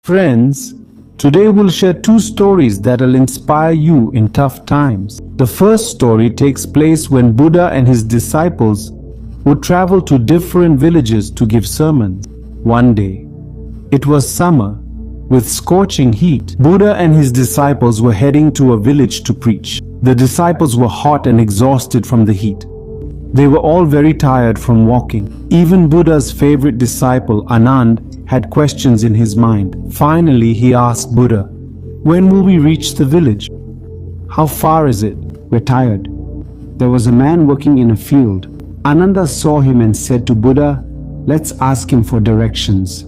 Friends, today we'll share two stories that'll inspire you in tough times. The first story takes place when Buddha and his disciples would travel to different villages to give sermons. One day, it was summer, with scorching heat. Buddha and his disciples were heading to a village to preach. The disciples were hot and exhausted from the heat. They were all very tired from walking. Even Buddha's favorite disciple, Anand, had questions in his mind. Finally, he asked Buddha, "When will we reach the village? How far is it? We're tired." There was a man working in a field. Ananda saw him and said to Buddha, "Let's ask him for directions."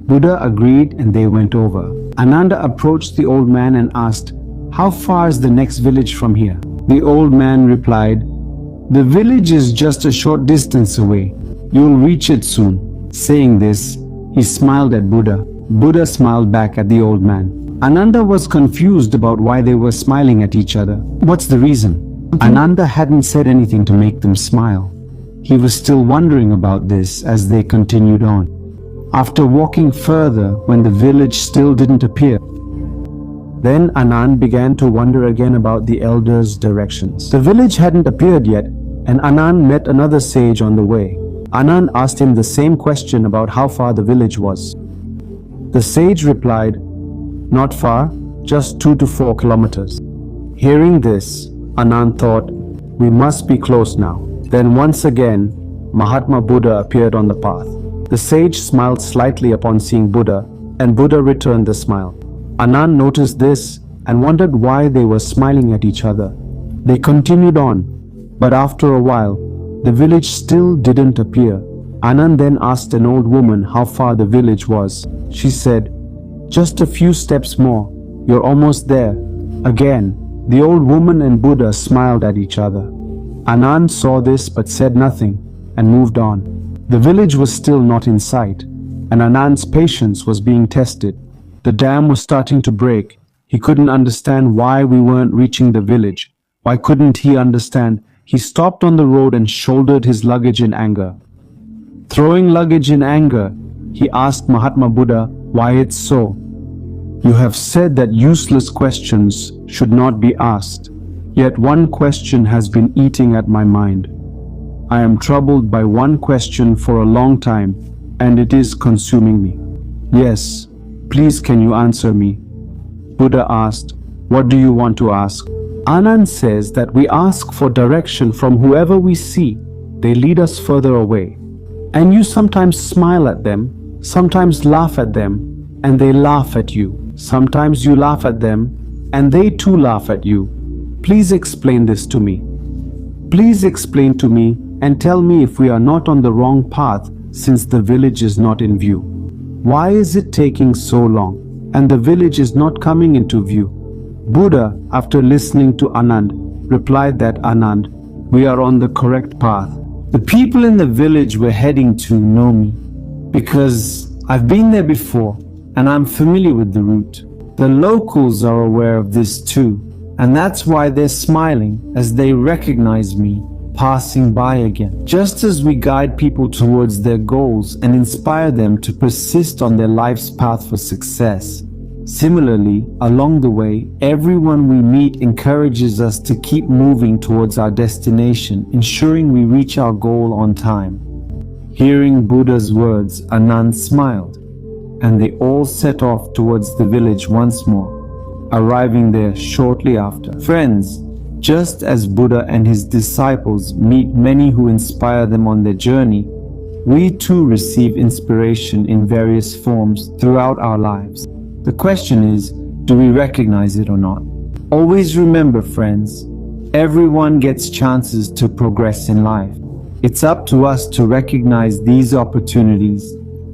Buddha agreed and they went over. Ananda approached the old man and asked, "How far is the next village from here?" The old man replied, "The village is just a short distance away. You'll reach it soon." Saying this, he smiled at Buddha. Buddha smiled back at the old man. Ananda was confused about why they were smiling at each other. What's the reason? Ananda hadn't said anything to make them smile. He was still wondering about this as they continued on. After walking further, when the village still didn't appear, then Anand began to wonder again about the elders' directions. The village hadn't appeared yet, and Anand met another sage on the way. Anand asked him the same question about how far the village was. The sage replied, "Not far, just 2 to 4 kilometers." Hearing this, Anand thought, "We must be close now." Then once again, Mahatma Buddha appeared on the path. The sage smiled slightly upon seeing Buddha, and Buddha returned the smile. Anand noticed this and wondered why they were smiling at each other. They continued on, but after a while, the village still didn't appear. Anand then asked an old woman how far the village was. She said, "Just a few steps more, you're almost there." Again, the old woman and Buddha smiled at each other. Anand saw this but said nothing and moved on. The village was still not in sight, and Anand's patience was being tested. The dam was starting to break. He couldn't understand why we weren't reaching the village. Why couldn't he understand? He stopped on the road and shouldered his luggage in anger. Throwing luggage in anger, he asked Mahatma Buddha why it's so. "You have said that useless questions should not be asked. Yet one question has been eating at my mind. I am troubled by one question for a long time, and it is consuming me." "Yes, please can you answer me?" Buddha asked, "What do you want to ask?" Anand says that we ask for direction from whoever we see. They lead us further away. And you sometimes smile at them, sometimes laugh at them, and they laugh at you. Sometimes you laugh at them, and they too laugh at you. Please explain this to me. Please explain to me and tell me if we are not on the wrong path since the village is not in view. Why is it taking so long and the village is not coming into view? Buddha, after listening to Anand, replied that, "Anand, we are on the correct path. The people in the village we're heading to know me because I've been there before and I'm familiar with the route. The locals are aware of this too, and that's why they're smiling as they recognize me passing by again. Just as we guide people towards their goals and inspire them to persist on their life's path for success, similarly, along the way, everyone we meet encourages us to keep moving towards our destination, ensuring we reach our goal on time." Hearing Buddha's words, Anand smiled, and they all set off towards the village once more, arriving there shortly after. Friends, just as Buddha and his disciples meet many who inspire them on their journey, we too receive inspiration in various forms throughout our lives. The question is, do we recognize it or not? Always remember, friends, everyone gets chances to progress in life. It's up to us to recognize these opportunities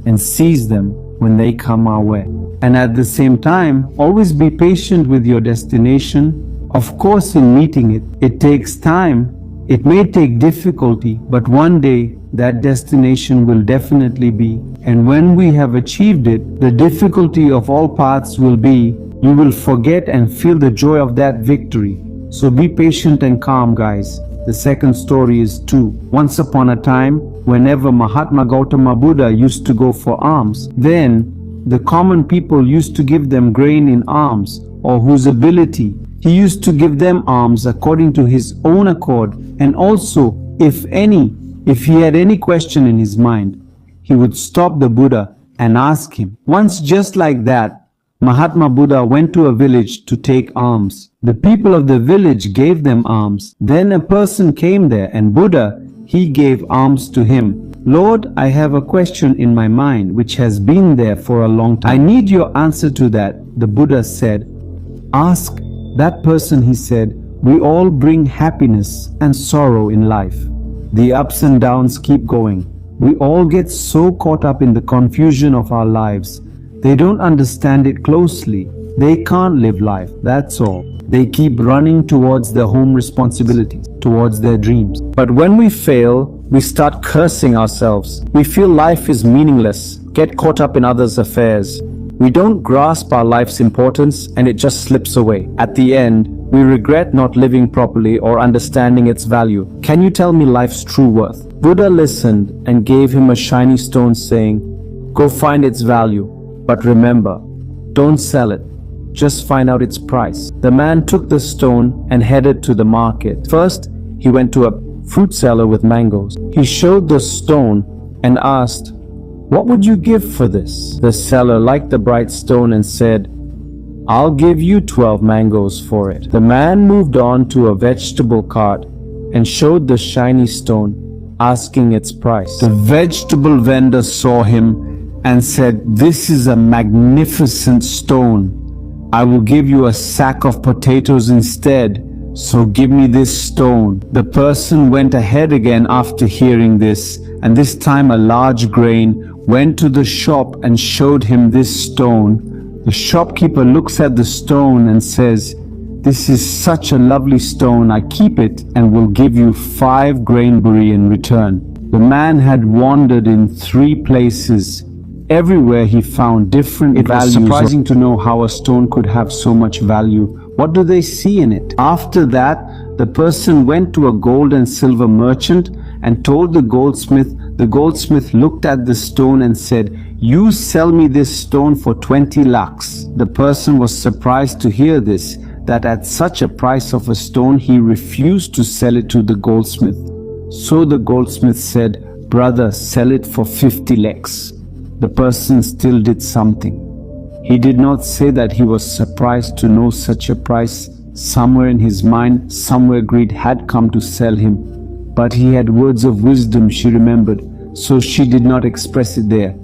and seize them when they come our way. And at the same time, always be patient with your destination. Of course, in meeting it, it takes time. It may take difficulty, but one day that destination will definitely be. And when we have achieved it, the difficulty of all paths will be, you will forget and feel the joy of that victory. So be patient and calm, guys. The second story is too. Once upon a time, whenever Mahatma Gautama Buddha used to go for alms, then the common people used to give them grain in alms, or whose ability he used to give them alms according to his own accord, and also, if he had any question in his mind, he would stop the Buddha and ask him. Once, just like that, Mahatma Buddha went to a village to take alms. The people of the village gave them alms. Then a person came there, and Buddha, he gave alms to him. Lord, I have a question in my mind which has been there for a long time. I need your answer to that. The Buddha said, ask that person. He said, we all bring happiness and sorrow in life. The ups and downs keep going. We all get so caught up in the confusion of our lives. They don't understand it closely. They can't live life, that's all. They keep running towards their home responsibilities, towards their dreams. But when we fail, we start cursing ourselves. We feel life is meaningless, get caught up in others' affairs. We don't grasp our life's importance, and it just slips away. At the end, we regret not living properly or understanding its value. Can you tell me life's true worth? Buddha listened and gave him a shiny stone, saying, go find its value, but remember, don't sell it. Just find out its price. The man took the stone and headed to the market. First, he went to a fruit seller with mangoes. He showed the stone and asked, what would you give for this? The seller liked the bright stone and said, I'll give you 12 mangoes for it. The man moved on to a vegetable cart and showed the shiny stone, asking its price. The vegetable vendor saw him and said, this is a magnificent stone. I will give you a sack of potatoes instead, so give me this stone. The person went ahead again after hearing this, and this time a large grain went to the shop and showed him this stone. The shopkeeper looks at the stone and says, this is such a lovely stone, I keep it and will give you 5 grain buri in return. The man had wandered in 3 places. Everywhere he found different values. It was surprising to know how a stone could have so much value. What do they see in it? After that, the person went to a gold and silver merchant and told the goldsmith. The goldsmith looked at the stone and said, you sell me this stone for 20 lakhs. The person was surprised to hear this, that at such a price of a stone he refused to sell it to the goldsmith. So the goldsmith said, brother, sell it for 50 lakhs. The person still did something. He did not say that he was surprised to know such a price. Somewhere in his mind, somewhere greed had come to sell him. But he had words of wisdom, she remembered, so she did not express it there.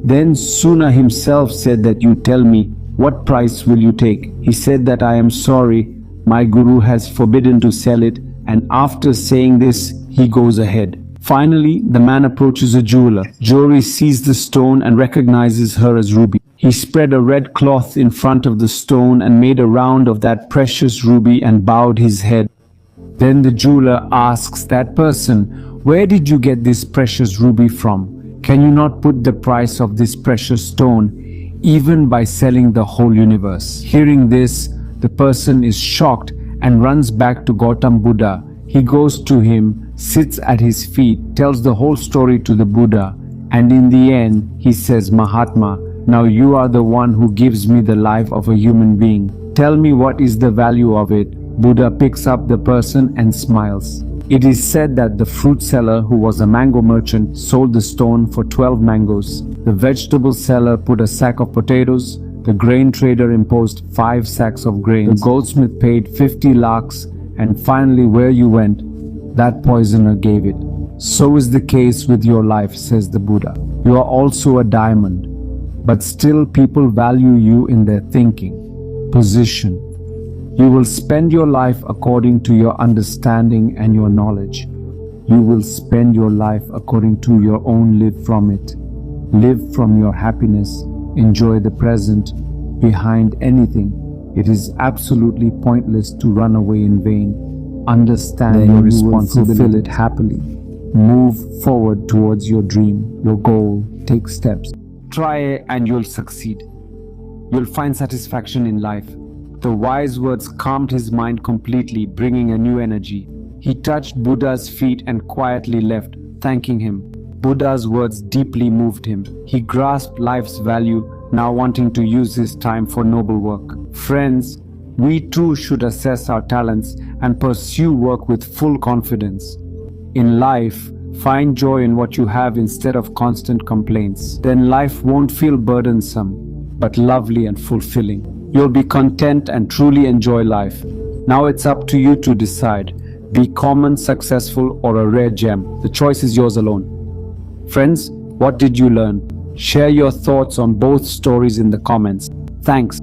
Then Suna himself said that you tell me, what price will you take? He said that I am sorry, my guru has forbidden to sell it, and after saying this, he goes ahead. Finally, the man approaches a jeweler. Jori sees the stone and recognizes her as ruby. He spread a red cloth in front of the stone and made a round of that precious ruby and bowed his head. Then the jeweler asks that person, where did you get this precious ruby from? Can you not put the price of this precious stone, even by selling the whole universe? Hearing this, the person is shocked and runs back to Gautam Buddha. He goes to him, sits at his feet, tells the whole story to the Buddha, and in the end, he says, Mahatma, now you are the one who gives me the life of a human being. Tell me what is the value of it. Buddha picks up the person and smiles. It is said that the fruit seller, who was a mango merchant, sold the stone for 12 mangoes. The vegetable seller put a sack of potatoes. The grain trader imposed 5 sacks of grains. The goldsmith paid 50 lakhs. And finally, where you went, that poisoner gave it. So is the case with your life, says the Buddha. You are also a diamond, but still people value you in their thinking, position. You will spend your life according to your understanding and your knowledge. You will spend your life according to your own live from it. Live from your happiness. Enjoy the present. Behind anything, it is absolutely pointless to run away in vain. Understand your responsibility. Fulfill it happily. Move forward towards your dream, your goal. Take steps. Try and you'll succeed. You'll find satisfaction in life. The wise words calmed his mind completely, bringing a new energy. He touched Buddha's feet and quietly left, thanking him. Buddha's words deeply moved him. He grasped life's value now wanting to use his time for noble work. Friends, we too should assess our talents and pursue work with full confidence. In life, find joy in what you have instead of constant complaints. Then life won't feel burdensome, but lovely and fulfilling. You'll be content and truly enjoy life. Now it's up to you to decide. Be common, successful, or a rare gem. The choice is yours alone. Friends, what did you learn? Share your thoughts on both stories in the comments. Thanks.